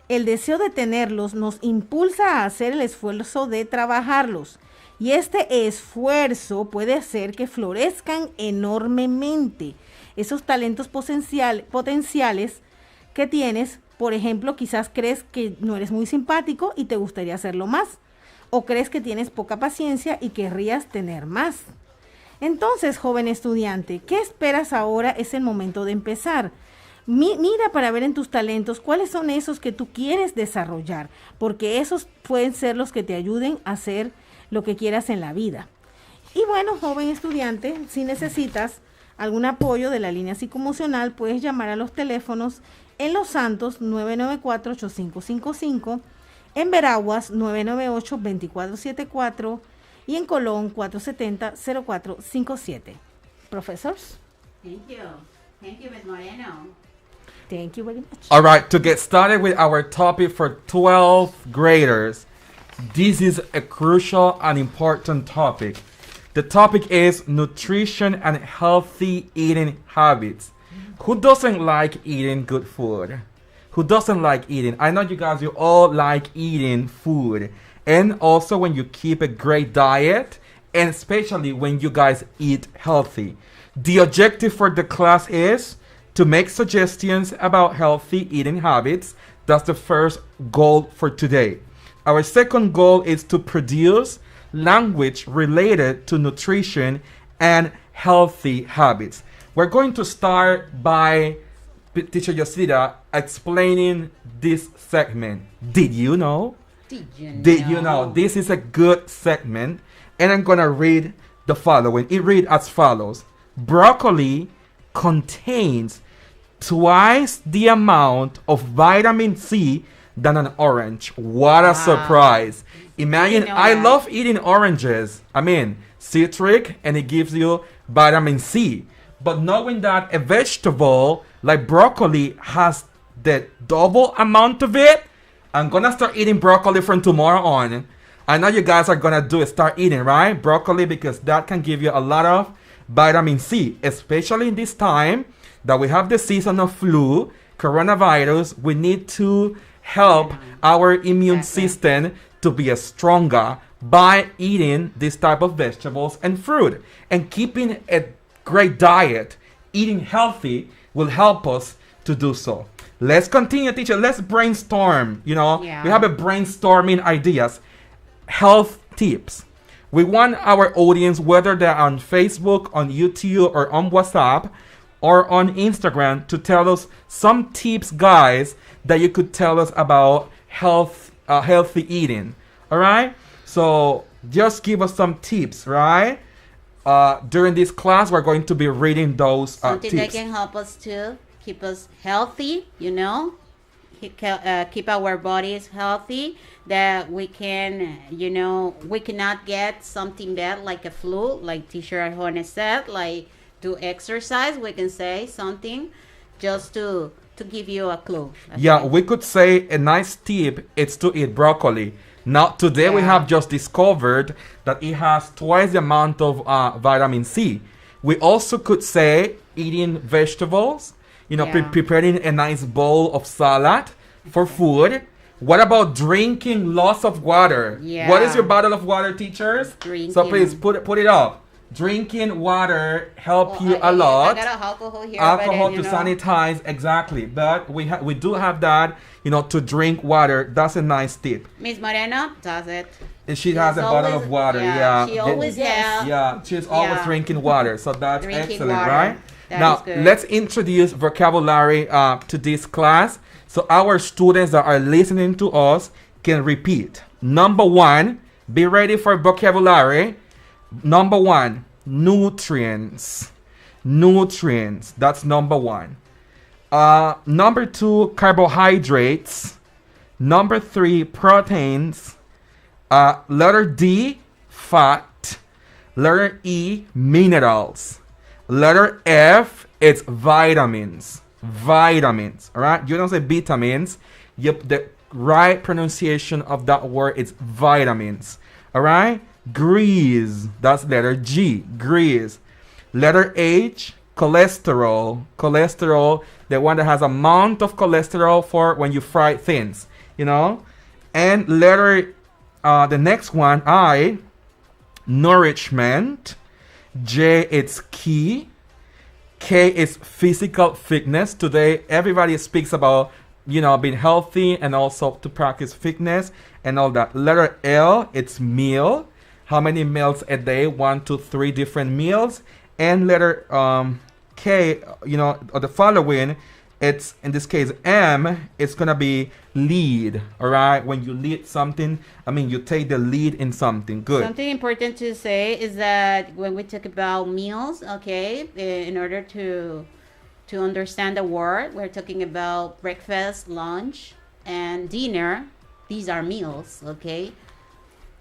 El deseo de tenerlos nos impulsa a hacer el esfuerzo de trabajarlos. Y este esfuerzo puede hacer que florezcan enormemente. Esos talentos potenciales que tienes, por ejemplo, quizás crees que no eres muy simpático y te gustaría hacerlo más. O crees que tienes poca paciencia y querrías tener más. Entonces, joven estudiante, ¿qué esperas ahora? Es el momento de empezar. Mira para ver en tus talentos cuáles son esos que tú quieres desarrollar, porque esos pueden ser los que te ayuden a hacer lo que quieras en la vida. Y bueno, joven estudiante, si necesitas algún apoyo de la línea psicoemocional, puedes llamar a los teléfonos en Los Santos 994-8555, en Veraguas 998-2474 y en Colón 470-0457. Professors? Thank you. Thank you, Ms. Moreno. Thank you very much. All right, to get started with our topic for 12th graders, this is a crucial and important topic. The topic is nutrition and healthy eating habits. Who doesn't like eating good food? Who doesn't like eating? I know you guys, you all like eating food. And also when you keep a great diet, and especially when you guys eat healthy. The objective for the class is to make suggestions about healthy eating habits. That's the first goal for today. Our second goal is to produce language related to nutrition and healthy habits. We're going to start by Teacher Yosida explaining this segment. Did you know? Did you know? This is a good segment. And I'm going to read the following. It reads as follows. Broccoli contains twice the amount of vitamin C than an orange. What a surprise. Imagine, I love eating oranges. I mean, citric, and it gives you vitamin C. But knowing that a vegetable like broccoli has the double amount of it, I'm gonna start eating broccoli from tomorrow on. I know you guys are gonna start eating, right? Broccoli, because that can give you a lot of vitamin C, especially in this time that we have the season of flu, coronavirus. We need to help our immune system to be stronger by eating this type of vegetables and fruit. And keeping a great diet, eating healthy, will help us to do so. Let's continue, teacher. Let's brainstorm. We have a brainstorming ideas, health tips. We want our audience, whether they're on Facebook, on YouTube, or on WhatsApp, or on Instagram, to tell us some tips, guys, that you could tell us about healthy eating. All right? So just give us some tips, right? During this class, we're going to be reading those Something that tips. can help us to keep us healthy, keep our bodies healthy, that we can, we cannot get something bad like a flu, like teacher Arjona said, like do exercise. We can say something just to give you a clue. Yeah, we could say a nice tip is to eat broccoli. Now, today we Yeah. have just discovered that it has twice the amount of vitamin C. We also could say eating vegetables, Yeah. preparing a nice bowl of salad for food. What about drinking lots of water? Yeah. What is your bottle of water, teachers? Drinking. So please put it up. Drinking water help you a lot. I got alcohol here. Alcohol but to then, sanitize, exactly. But we do have that, to drink water. That's a nice tip. Miss Moreno does it. And she has a bottle of water. Yeah, She always has. Yeah, she's always Yeah. drinking water. So that's Drinking excellent, water. right? That Now is good. let's introduce vocabulary to this class, so our students that are listening to us can repeat. Number one, be ready for vocabulary. Number one, nutrients. Nutrients. That's number one. Number two, carbohydrates. Number three, proteins. Letter D, fat. Letter E, minerals. Letter F, it's vitamins. Vitamins. All right? You don't say vitamins. Yep, the right pronunciation of that word is vitamins. All right? Grease. That's letter G. Grease. Letter H, cholesterol. Cholesterol, the one that has amount of cholesterol for when you fry things. And letter, the next one, I, nourishment. J, it's key. K is physical fitness. Today, everybody speaks about, being healthy and also to practice fitness and all that. Letter L, it's meal. How many meals a day? 1 to 3 different meals. And letter K, or the following, it's, in this case, M, it's going to be lead. All right? When you lead something, you take the lead in something. Good. Something important to say is that when we talk about meals, okay, in order to understand the word, we're talking about breakfast, lunch, and dinner. These are meals, okay?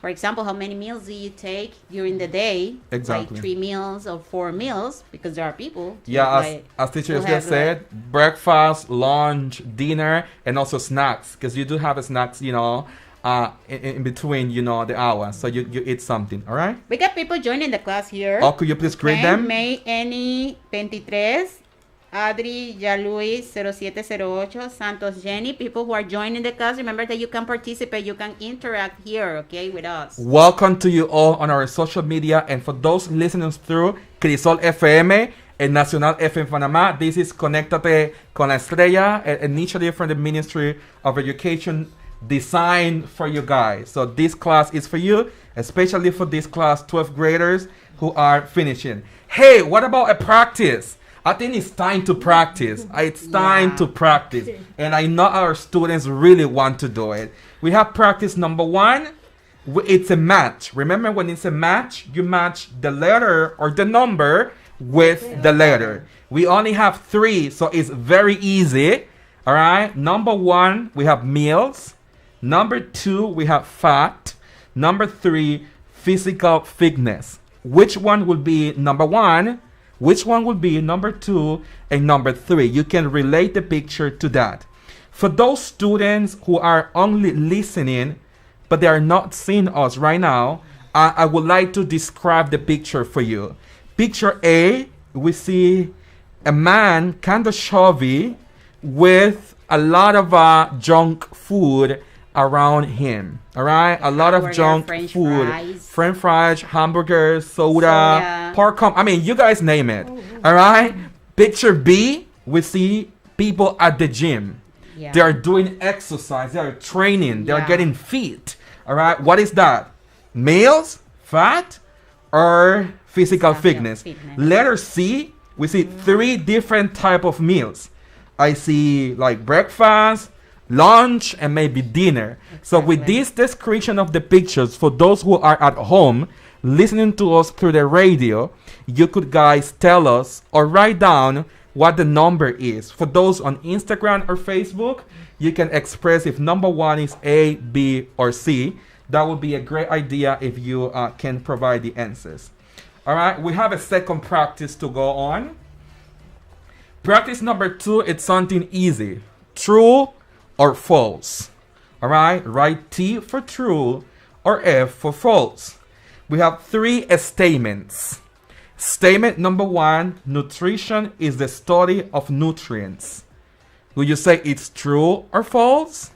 For example, how many meals do you take during the day? Exactly. Like 3 meals or 4 meals, because there are people. Yeah, as teachers just said, breakfast, lunch, dinner, and also snacks, because you do have snacks, in between, the hours. So you eat something, all right? We got people joining the class here. Oh, could you please greet them? May Eni 23, Adri Yalui 0708, Santos Jenny, people who are joining the class, remember that you can participate, you can interact here, okay, with us. Welcome to you all on our social media, and for those listening through Crisol FM and Nacional FM Panamá, this is Conéctate con la Estrella, an initiative from the Ministry of Education designed for you guys. So this class is for you, especially for this class 12th graders who are finishing. Hey, what about a practice? I think it's time to practice. It's time to practice. And I know our students really want to do it. We have practice number one. It's a match. Remember, when it's a match, you match the letter or the number with the letter. We only have 3, so it's very easy. All right. Number 1, we have meals. Number 2, we have fat. Number 3, physical fitness. Which one will be number 1? Which one will be number 2 and number 3? You can relate the picture to that. For those students who are only listening, but they are not seeing us right now, I would like to describe the picture for you. Picture A, we see a man kind of chubby with a lot of junk food around him. All right, a lot of junk French food, fries. French fries, hamburgers, soda, pork. You guys name it. All right. Picture B, we see people at the gym. Yeah. They are doing exercise. They are training. They are Yeah. getting fit. All right. What is that? Meals, fat, or physical fitness? Letter C, we see 3 different type of meals. I see like breakfast, lunch, and maybe dinner. So with this description of the pictures, for those who are at home listening to us through the radio, you could guys tell us or write down what the number is. For those on Instagram or Facebook, you can express if number 1 is A, B, or C. That would be a great idea if you can provide the answers. All right, we have a second practice to go on. Practice number 2, it's something easy. True or false. All right, write T for true or F for false. We have 3 statements. Statement number 1, nutrition is the study of nutrients. Will you say it's true or false?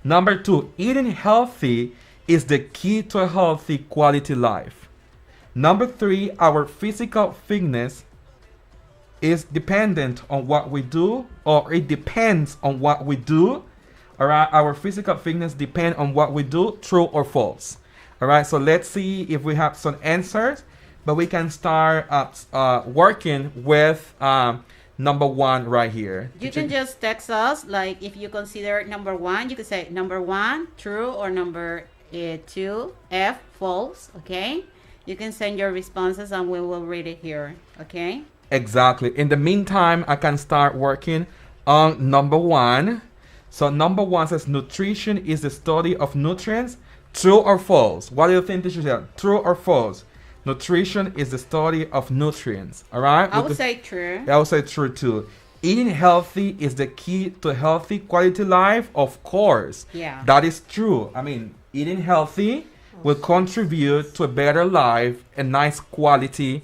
Number 2, eating healthy is the key to a healthy quality life. Number 3, our physical fitness is dependent on what we do, or it depends on what we do. All right, our physical fitness depends on what we do, true or false. All right, so let's see if we have some answers, but we can start working with number 1 right here. You can just text us, like if you consider number 1, you can say number 1, true, or number 2, F, false, okay? You can send your responses and we will read it here, okay? Exactly. In the meantime, I can start working on number 1. So number 1 says nutrition is the study of nutrients. True or false? What do you think this is? True or false? Nutrition is the study of nutrients. All right? I would say true. I would say true too. Eating healthy is the key to healthy quality life. Of course. Yeah. That is true. I mean, eating healthy will contribute to a better life and nice quality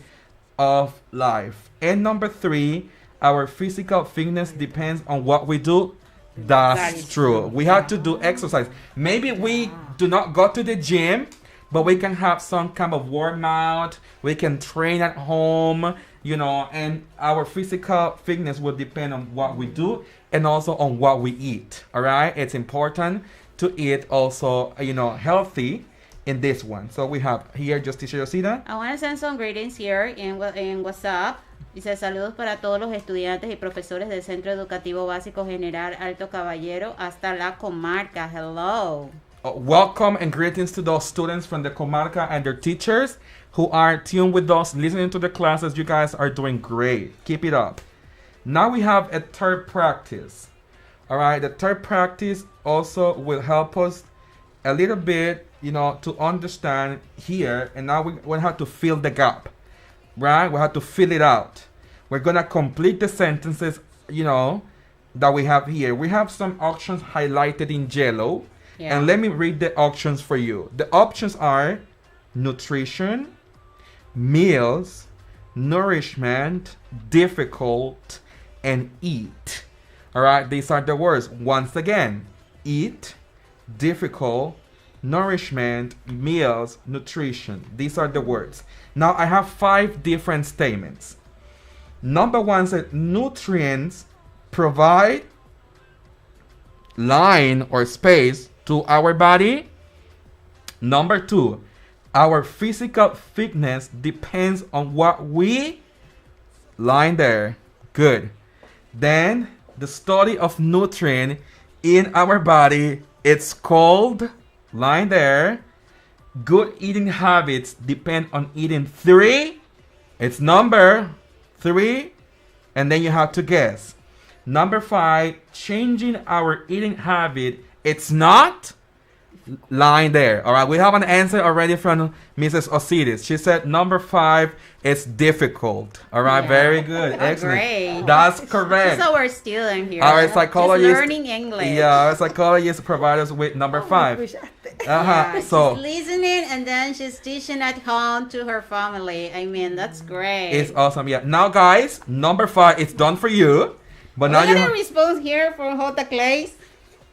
of life. And number 3, our physical fitness depends on what we do. That's true. We have to do exercise. Maybe we do not go to the gym, but we can have some kind of warm out. We can train at home, you know, and our physical fitness will depend on what we do and also on what we eat. All right. It's important to eat also, you know, healthy in this one. So we have here just Teacher Yosida. I want to send some greetings here in WhatsApp. Dice saludos para todos los estudiantes y profesores del Centro Educativo Básico General Alto Caballero hasta la comarca. Hello. Welcome and greetings to those students from the comarca and their teachers who are tuned with us, listening to the classes. You guys are doing great. Keep it up. Now we have a third practice. All right, the third practice also will help us a little bit, you know, to understand here. And now we have to fill the gap, right? We have to fill it out. We're going to complete the sentences, you know, that we have here. We have some options highlighted in yellow. Yeah. And let me read the options for you. The options are nutrition, meals, nourishment, difficult, and eat. All right, these are the words. Once again, eat, difficult, nourishment, meals, nutrition. These are the words. Now I have 5 different statements. Number 1 says nutrients provide line or space to our body. Number 2, our physical fitness depends on what we line there. Good. Then the study of nutrient in our body, it's called line there. Good eating habits depend on eating 3. It's number 3. And then you have to guess. Number 5, changing our eating habit. It's not line there. All right, we have an answer already from Mrs. Osiris. She said number 5 is difficult. All right, yeah. Very good. Excellent. Great. That's correct. So we're still in here. Our psychologist learning English. Yeah, our psychologist provides us with number 5. Yeah, so she's listening and then she's teaching at home to her family. I mean, that's great. It's awesome. Yeah. Now, guys, number 5 is done for you. But now you got a response here from J. Clays.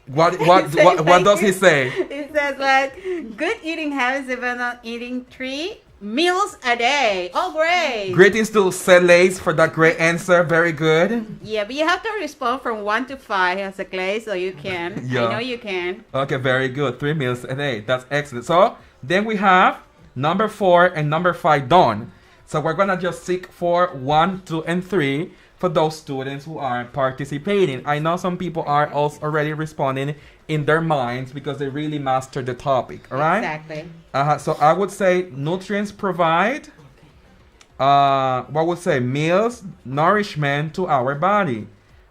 What does he say? It says like good eating habits depend on eating 3 meals a day. Oh, great. Greetings to Celace for that great answer. Very good. Yeah, but you have to respond from 1 to 5 as a Clay, so you can. Yeah. I know you can. Okay, very good. 3 meals a day. That's excellent. So then we have number 4 and number 5 done. So we're gonna just seek for 1, 2, and 3. for those students who are participating. I know some people are also already responding in their minds because they really mastered the topic. All right. Exactly. So I would say nutrients provide. What would say meals, nourishment to our body.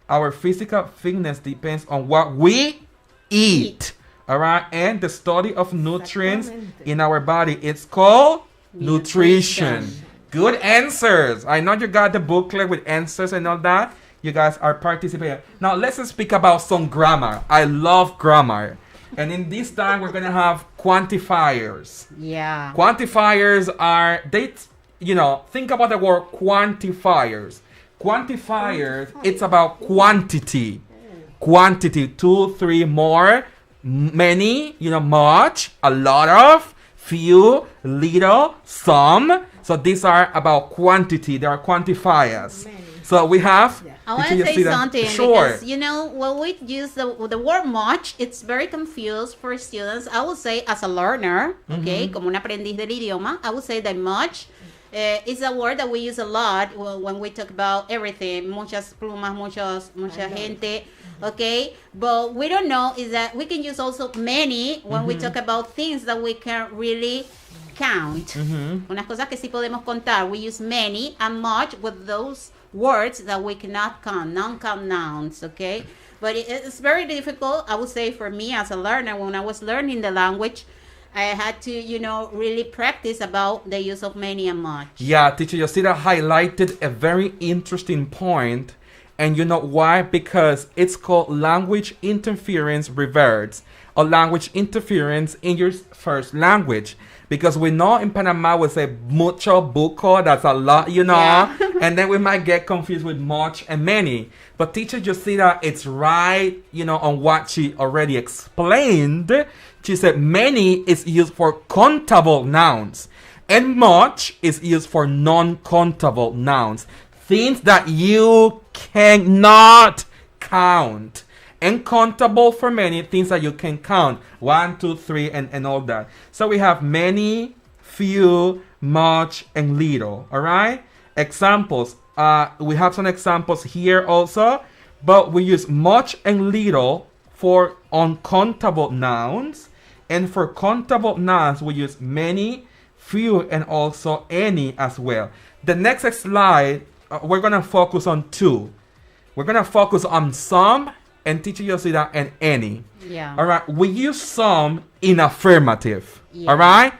Our physical fitness depends on what we eat. All right, and the study of nutrients in our body, it's called nutrition. Good answers. I know you got the booklet with answers and all that. You guys are participating. Now let's speak about some grammar. I love grammar. And in this time, we're going to have quantifiers. Yeah. Quantifiers are, think about the word quantifiers. Quantifiers, it's about quantity. Quantity, 2, 3, more, many, much, a lot of, few, little, some. So these are about quantity. They are quantifiers. So we have... I want to say something sure. because, when we use the word much, it's very confused for students. I would say as a learner, okay, como un aprendiz del idioma, I would say that much is a word that we use a lot when we talk about everything. Muchas plumas, mucha gente, okay? But we don't know is that we can use also many when we talk about things that we can really count. Unas cosas que sí podemos contar. We use many and much with those words that we cannot count, non-count nouns, okay? But it's very difficult, I would say, for me as a learner. When I was learning the language, I had to, really practice about the use of many and much. Yeah, teacher Yosira highlighted a very interesting point. And you know why? Because it's called language interference reverse, or language interference in your first language. Because we know in Panama we say mucho, buco, that's a lot, Yeah. and then we might get confused with much and many. But teacher Yosira, it's right, on what she already explained. She said many is used for countable nouns, and much is used for non-countable nouns. Things that you cannot count. And countable for many things that you can count. 1, 2, 3, and all that. So we have many, few, much, and little. All right? Examples. We have some examples here also. But we use much and little for uncountable nouns. And for countable nouns, we use many, few, and also any as well. The next slide, we're going to focus on 2. We're going to focus on some and teacher Yosira and any. Yeah. All right. We use some in affirmative. Yeah. All right.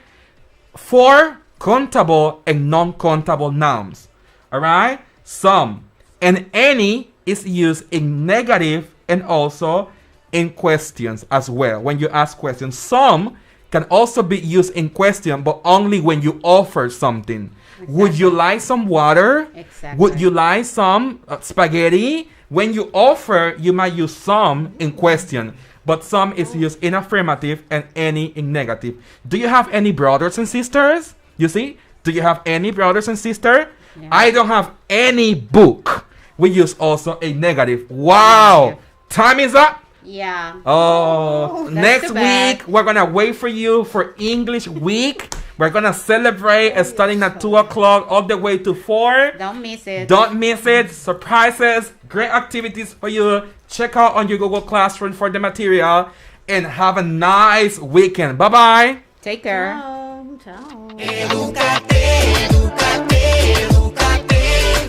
For countable and non-countable nouns. All right. Some. And any is used in negative and also in questions as well. When you ask questions, some can also be used in question, but only when you offer something. Exactly. Would you like some water? Exactly. Would you like some spaghetti? When you offer, you might use some in question, but some is used in affirmative and any in negative. Do you have any brothers and sisters? You see? Do you have any brothers and sisters? Yeah. I don't have any book. We use also a negative. Wow. Yeah. Time is up. Yeah. Oh, next week we're gonna wait for you for English week. We're gonna celebrate starting at 2 o'clock all the way to 4. Don't miss it. Don't miss it. Surprises, great activities for you. Check out on your Google Classroom for the material and have a nice weekend. Bye bye. Take care. Ciao. Ciao. Educate, educate, educate.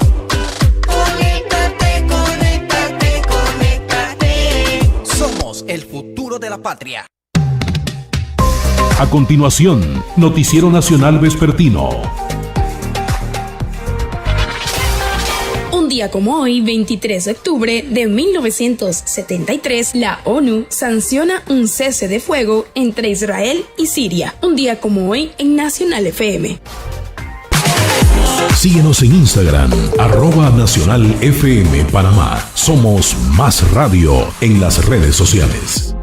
Conéctate, conéctate, conéctate. Somos el futuro de la patria. A continuación, Noticiero Nacional Vespertino. Un día como hoy, 23 de octubre de 1973, la ONU sanciona un cese de fuego entre Israel y Siria. Un día como hoy en Nacional FM. Síguenos en Instagram, @Nacional FM Panamá. Somos más radio en las redes sociales.